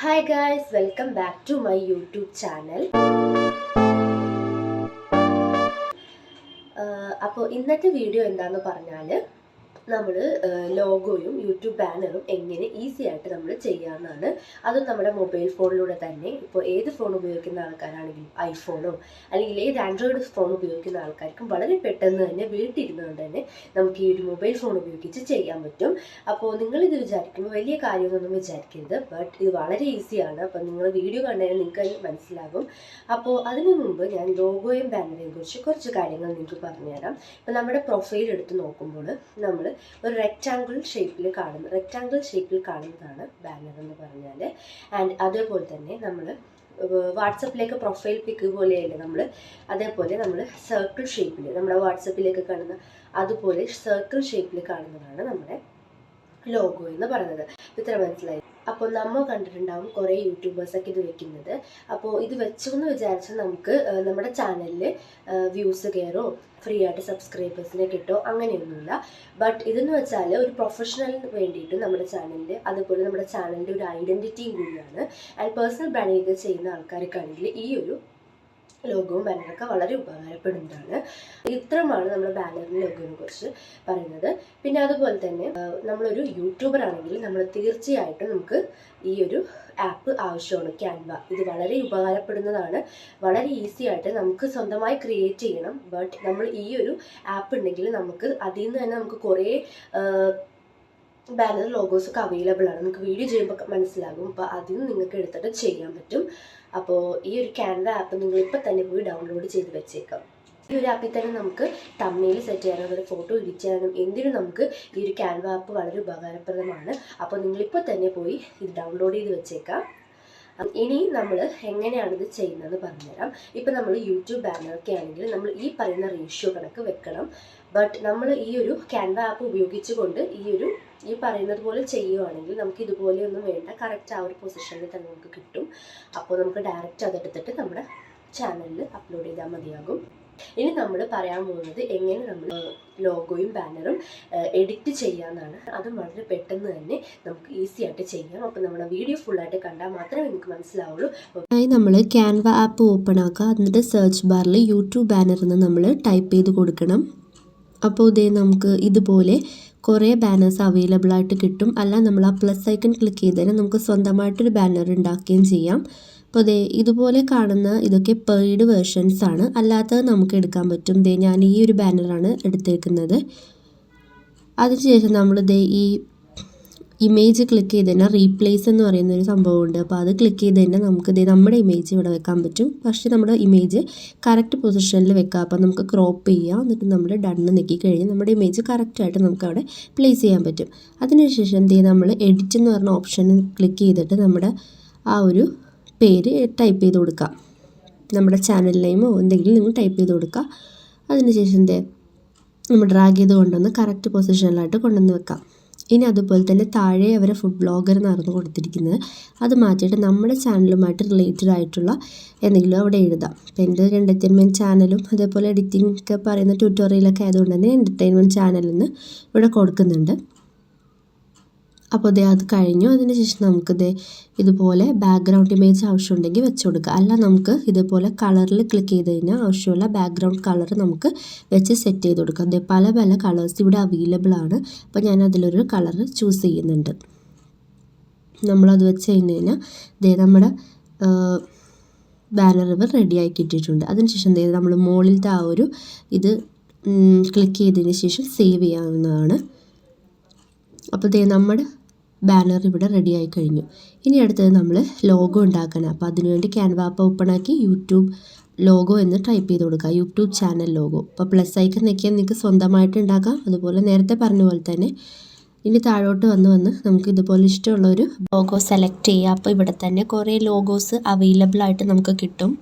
Hi guys, welcome back to my YouTube channel. അപ്പോൾ ഇന്നത്തെ video എന്താണെന്ന് പറഞ്ഞാൽ നമ്മൾ ലോഗോയും യൂട്യൂബ് ബാനറും എങ്ങനെ ഈസി ആയിട്ട് നമ്മൾ ചെയ്യാമെന്നാണ്. അതും നമ്മുടെ മൊബൈൽ ഫോണിലൂടെ തന്നെ. ഇപ്പോൾ ഏത് ഫോൺ ഉപയോഗിക്കുന്ന ആൾക്കാരാണെങ്കിലും ഐഫോണോ അല്ലെങ്കിൽ ഏത് ആൻഡ്രോയിഡ് ഫോൺ ഉപയോഗിക്കുന്ന ആൾക്കാർക്കും വളരെ പെട്ടെന്ന് തന്നെ വീട്ടിലിരുന്നുകൊണ്ട് തന്നെ നമുക്ക് ഈ ഒരു മൊബൈൽ ഫോൺ ഉപയോഗിച്ച് ചെയ്യാൻ പറ്റും. അപ്പോൾ നിങ്ങളിത് വിചാരിക്കുമ്പോൾ വലിയ കാര്യമൊന്നും വിചാരിക്കരുത്, ബട്ട് ഇത് വളരെ ഈസിയാണ്. അപ്പോൾ നിങ്ങൾ വീഡിയോ കണ്ടുകഴിഞ്ഞാൽ നിങ്ങൾക്ക് മനസ്സിലാകും. അപ്പോൾ അതിനു മുമ്പ് ഞാൻ ലോഗോയും ബാനറേയും കുറിച്ച് കുറച്ച് കാര്യങ്ങൾ നിങ്ങൾക്ക് പറഞ്ഞുതരാം. ഇപ്പോൾ നമ്മുടെ പ്രൊഫൈൽ എടുത്ത് നോക്കുമ്പോൾ നമ്മൾ ഒരു റെക്റ്റാങ്കിൾ ഷേപ്പിൽ കാണുന്നതാണ് ബാനർ എന്ന് പറഞ്ഞാൽ. ആൻഡ് അതേപോലെ തന്നെ നമ്മൾ വാട്സപ്പിലേക്ക് പ്രൊഫൈൽ പിക്ക് പോലെയല്ലേ നമ്മൾ, അതേപോലെ നമ്മൾ സർക്കിൾ ഷേപ്പിൽ നമ്മുടെ വാട്സപ്പിലേക്ക് കാണുന്ന അതുപോലെ സർക്കിൾ ഷേപ്പിൽ കാണുന്നതാണ് നമ്മുടെ ലോഗോ എന്ന് പറയുന്നത്. ഇത്ര മനസ്സിലായി. അപ്പോൾ നമ്മൾ കണ്ടിട്ടുണ്ടാവും കുറേ യൂട്യൂബേഴ്സൊക്കെ ഇത് വെക്കുന്നത്. അപ്പോൾ ഇത് വെച്ചു എന്ന് വിചാരിച്ചാൽ നമുക്ക് നമ്മുടെ ചാനലിൽ വ്യൂസ് കയറോ ഫ്രീ ആയിട്ട് സബ്സ്ക്രൈബേഴ്സിനെ കിട്ടോ അങ്ങനെയൊന്നുമില്ല. ബട്ട് ഇതെന്ന് വെച്ചാൽ ഒരു പ്രൊഫഷണലിന് വേണ്ടിയിട്ട് നമ്മുടെ ചാനലിൽ, അതുപോലെ നമ്മുടെ ചാനലിൻ്റെ ഒരു ഐഡൻറ്റിറ്റിയും കൂടിയാണ്. ആൻഡ് പേഴ്സണൽ ബ്രാൻഡിങ് ചെയ്യുന്ന ആൾക്കാർക്കാണെങ്കിൽ ഈ ഒരു ലോഗോവും ബാനറൊക്കെ വളരെ ഉപകാരപ്പെടുന്നതാണ്. ഇത്രയുമാണ് നമ്മുടെ ബാനറിൻ്റെ ലോഗോനെ കുറിച്ച് പറയുന്നത്. പിന്നെ അതുപോലെ തന്നെ നമ്മളൊരു യൂട്യൂബർ ആണെങ്കിൽ നമ്മൾ തീർച്ചയായിട്ടും നമുക്ക് ഈ ഒരു ആപ്പ് ആവശ്യമാണ്, ക്യാൻവ. ഇത് വളരെ ഉപകാരപ്പെടുന്നതാണ്. വളരെ ഈസി ആയിട്ട് നമുക്ക് സ്വന്തമായി ക്രിയേറ്റ് ചെയ്യണം. ബട്ട് നമ്മൾ ഈ ഒരു ആപ്പ് ഉണ്ടെങ്കിൽ നമുക്ക് അതിൽ നിന്ന് തന്നെ നമുക്ക് കുറേ ബാനർ ലോഗോസൊക്കെ അവൈലബിൾ ആണ്. നമുക്ക് വീഡിയോ ചെയ്യുമ്പോൾ മനസ്സിലാകും. അപ്പോൾ അതിൽ നിന്ന് നിങ്ങൾക്ക് എടുത്തിട്ട് ചെയ്യാൻ പറ്റും. അപ്പോൾ ഈ ഒരു ക്യാൻവ ആപ്പ് നിങ്ങൾ ഇപ്പോൾ തന്നെ പോയി ഡൗൺലോഡ് ചെയ്ത് വെച്ചേക്കാം. ഈ ഒരു ആപ്പിൽ തന്നെ നമുക്ക് തമ്മിൽ സെറ്റ് ചെയ്യാനും ഒരു ഫോട്ടോ എഡിറ്റ് ചെയ്യാനും എന്തിനും നമുക്ക് ഈ ഒരു ക്യാൻവ ആപ്പ് വളരെ ഉപകാരപ്രദമാണ്. അപ്പോൾ നിങ്ങളിപ്പോൾ തന്നെ പോയി ഇത് ഡൗൺലോഡ് ചെയ്ത് വെച്ചേക്കാം. ഇനി നമ്മൾ എങ്ങനെയാണിത് ചെയ്യുന്നതെന്ന് പറഞ്ഞുതരാം. ഇപ്പം നമ്മൾ യൂട്യൂബ് ബാനറൊക്കെ ആണെങ്കിൽ നമ്മൾ ഈ പറയുന്ന റേഷ്യോ കണക്ക് വെക്കണം. ബട്ട് നമ്മൾ ഈ ഒരു ക്യാൻവ ആപ്പ് ഉപയോഗിച്ചുകൊണ്ട് ഈ പറയുന്നത് പോലെ ചെയ്യുവാണെങ്കിൽ നമുക്ക് ഇതുപോലെയൊന്നും വേണ്ട, കറക്റ്റ് ആ ഒരു പൊസിഷനിൽ തന്നെ നമുക്ക് കിട്ടും. അപ്പോൾ നമുക്ക് ഡയറക്റ്റ് അതെടുത്തിട്ട് നമ്മുടെ ചാനലിൽ അപ്ലോഡ് ചെയ്താൽ മതിയാകും. ഇനി നമ്മൾ പറയാൻ പോകുന്നത് എങ്ങനെ നമ്മൾ ലോഗോയും ബാനറും എഡിറ്റ് ചെയ്യാമെന്നാണ്. അതും വളരെ പെട്ടെന്ന് തന്നെ നമുക്ക് ഈസി ആയിട്ട് ചെയ്യാം. അപ്പോൾ നമ്മുടെ വീഡിയോ ഫുള്ളായിട്ട് കണ്ടാൽ മാത്രമേ നിങ്ങൾക്ക് മനസ്സിലാവുള്ളൂ. നമ്മൾ ക്യാൻവ ആപ്പ് ഓപ്പൺ ആക്കുക. എന്നിട്ട് സെർച്ച് ബാറിൽ യൂട്യൂബ് ബാനർ എന്ന് നമ്മൾ ടൈപ്പ് ചെയ്ത് കൊടുക്കണം. അപ്പോൾ ഇതേ നമുക്ക് ഇതുപോലെ കുറേ ബാനേഴ്സ് അവൈലബിൾ ആയിട്ട് കിട്ടും. അല്ല, നമ്മൾ ആ പ്ലസ് ഐക്കൺ ക്ലിക്ക് ചെയ്താൽ നമുക്ക് സ്വന്തമായിട്ടൊരു ബാനർ ഉണ്ടാക്കുകയും ചെയ്യാം. അപ്പോൾ ഇതുപോലെ കാണുന്ന ഇതൊക്കെ പെയ്ഡ് വേർഷൻസ് ആണ്. അല്ലാത്തത് നമുക്ക് എടുക്കാൻ പറ്റും. ഞാൻ ഈ ഒരു ബാനറാണ് എടുത്തേക്കുന്നത്. അതിനുശേഷം നമ്മൾ ഈ ഇമേജ് ക്ലിക്ക് ചെയ്ത് തന്നെ റീപ്ലേസ് എന്ന് പറയുന്ന ഒരു സംഭവമുണ്ട്. അപ്പോൾ അത് ക്ലിക്ക് ചെയ്ത് തന്നെ നമുക്ക് നമ്മുടെ ഇമേജ് ഇവിടെ വെക്കാൻ പറ്റും. പക്ഷേ നമ്മുടെ ഇമേജ് കറക്റ്റ് പൊസിഷനിൽ വെക്കുക. അപ്പോൾ നമുക്ക് ക്രോപ്പ് ചെയ്യാം. എന്നിട്ട് നമ്മൾ ഡണ്ണ് നെക്കി കഴിഞ്ഞ് നമ്മുടെ ഇമേജ് കറക്റ്റായിട്ട് നമുക്ക് അവിടെ പ്ലേസ് ചെയ്യാൻ പറ്റും. അതിനുശേഷം നമ്മൾ എഡിറ്റ് എന്ന് പറഞ്ഞ ഓപ്ഷൻ ക്ലിക്ക് ചെയ്തിട്ട് നമ്മുടെ ആ ഒരു പേര് ടൈപ്പ് ചെയ്ത് കൊടുക്കുക. നമ്മുടെ ചാനൽ നെയിമോ എന്തെങ്കിലും നിങ്ങൾ ടൈപ്പ് ചെയ്ത് കൊടുക്കുക. അതിനുശേഷം നമ്മൾ ഡ്രാഗ് ചെയ്ത് കൊണ്ടുവന്ന് കറക്റ്റ് പൊസിഷനിലായിട്ട് കൊണ്ടുവന്ന് വെക്കാം. ഇനി അതുപോലെ തന്നെ താഴെ അവരെ ഫുഡ് ബ്ലോഗർ എന്നായിരുന്നു കൊടുത്തിരിക്കുന്നത്. അത് മാറ്റിയിട്ട് നമ്മുടെ ചാനലുമായിട്ട് റിലേറ്റഡ് ആയിട്ടുള്ള എന്തെങ്കിലും അവിടെ എഴുതാം. അപ്പോൾ എൻ്റെ ഒരു എൻ്റർടൈൻമെൻറ്റ് ചാനലും അതേപോലെ എഡിറ്റിംഗ് ഒക്കെ പറയുന്ന ട്യൂട്ടോറിയലൊക്കെ ആയതുകൊണ്ട് തന്നെ എൻ്റർടൈൻമെൻറ്റ് ചാനലിൽ ഇവിടെ കൊടുക്കുന്നുണ്ട്. അപ്പോൾ അത് കഴിഞ്ഞു. അതിനുശേഷം നമുക്ക് ഇതുപോലെ ബാക്ക്ഗ്രൗണ്ട് ഇമേജ് ആവശ്യമുണ്ടെങ്കിൽ വെച്ച് കൊടുക്കുക. അല്ല, നമുക്ക് ഇതുപോലെ കളറിൽ ക്ലിക്ക് ചെയ്ത് കഴിഞ്ഞാൽ ആവശ്യമുള്ള ബാക്ക്ഗ്രൗണ്ട് കളർ നമുക്ക് വെച്ച് സെറ്റ് ചെയ്ത് കൊടുക്കാം. പല പല കളേഴ്സ് ഇവിടെ അവൈലബിൾ ആണ്. അപ്പോൾ ഞാൻ അതിലൊരു കളർ ചൂസ് ചെയ്യുന്നുണ്ട്. നമ്മളത് വെച്ച് കഴിഞ്ഞാൽ നമ്മുടെ ബാനർ ഇവർ റെഡിയാക്കി കിട്ടിയിട്ടുണ്ട്. അതിനുശേഷം നമ്മൾ മുകളിലത്തെ ആ ഒരു ഇത് ക്ലിക്ക് ചെയ്തതിന് ശേഷം സേവ് ചെയ്യാവുന്നതാണ്. അപ്പോൾ നമ്മുടെ ബാനർ ഇവിടെ റെഡി ആയി കഴിഞ്ഞു. ഇനി അടുത്തത് നമ്മൾ ലോഗോ ഉണ്ടാക്കണം. അപ്പോൾ അതിനുവേണ്ടി ക്യാൻവ ആപ്പ് ഓപ്പൺ ആക്കി യൂട്യൂബ് ലോഗോ എന്ന് ടൈപ്പ് ചെയ്ത് കൊടുക്കുക. YouTube channel logo. അപ്പോൾ പ്ലസ് ഐക്കൺ നിൽക്കിയാൽ നിങ്ങൾക്ക് സ്വന്തമായിട്ട് ഉണ്ടാക്കാം. അതുപോലെ നേരത്തെ പറഞ്ഞ പോലെ തന്നെ ഇനി താഴോട്ട് വന്ന് നമുക്ക് ഇതുപോലെ ഇഷ്ടമുള്ളൊരു ലോഗോ സെലക്ട് ചെയ്യുക. അപ്പോൾ ഇവിടെ തന്നെ കുറേ ലോഗോസ് അവൈലബിൾ ആയിട്ട് നമുക്ക് കിട്ടും.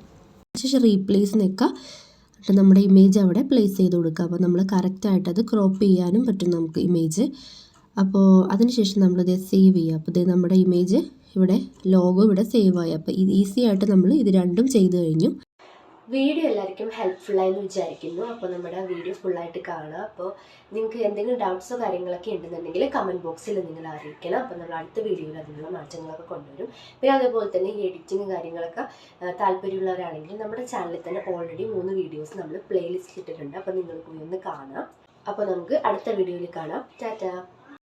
ശേഷം റീപ്ലേസ് നിൽക്കുക. എന്നിട്ട് നമ്മുടെ ഇമേജ് അവിടെ പ്ലേസ് ചെയ്ത് കൊടുക്കുക. അപ്പോൾ നമ്മൾ കറക്റ്റായിട്ട് അത് ക്രോപ്പ് ചെയ്യാനും പറ്റും നമുക്ക് ഇമേജ്. അപ്പോൾ അതിനുശേഷം നമ്മളിത് സേവ് ചെയ്യുക. അപ്പോൾ നമ്മുടെ ഇമേജ് ഇവിടെ ലോഗോ ഇവിടെ സേവ് ആയി. അപ്പോൾ ഇത് ഈസി ആയിട്ട് നമ്മൾ ഇത് രണ്ടും ചെയ്ത് കഴിഞ്ഞു. വീഡിയോ എല്ലാവർക്കും ഹെൽപ്ഫുള്ളായെന്ന് വിചാരിക്കുന്നു. അപ്പോൾ നമ്മുടെ വീഡിയോ ഫുള്ളായിട്ട് കാണുക. അപ്പോൾ നിങ്ങൾക്ക് എന്തെങ്കിലും ഡൗട്ട്സോ കാര്യങ്ങളൊക്കെ ഉണ്ടെന്നുണ്ടെങ്കിൽ കമൻറ്റ് ബോക്സിൽ നിങ്ങൾ അറിയിക്കണം. അപ്പോൾ നമ്മൾ അടുത്ത വീഡിയോയിൽ അതിനുള്ള മാറ്റങ്ങളൊക്കെ കൊണ്ടുവരും. പിന്നെ അതേപോലെ തന്നെ ഈ എഡിറ്റിങ് കാര്യങ്ങളൊക്കെ താല്പര്യമുള്ളവരാണെങ്കിൽ നമ്മുടെ ചാനലിൽ തന്നെ ഓൾറെഡി 3 വീഡിയോസ് നമ്മൾ പ്ലേലിസ്റ്റ് ഇട്ടിട്ടുണ്ട്. അപ്പോൾ നിങ്ങൾ പോയി ഒന്ന് കാണാം. അപ്പോൾ നമുക്ക് അടുത്ത വീഡിയോയിൽ കാണാം. ടാറ്റാ.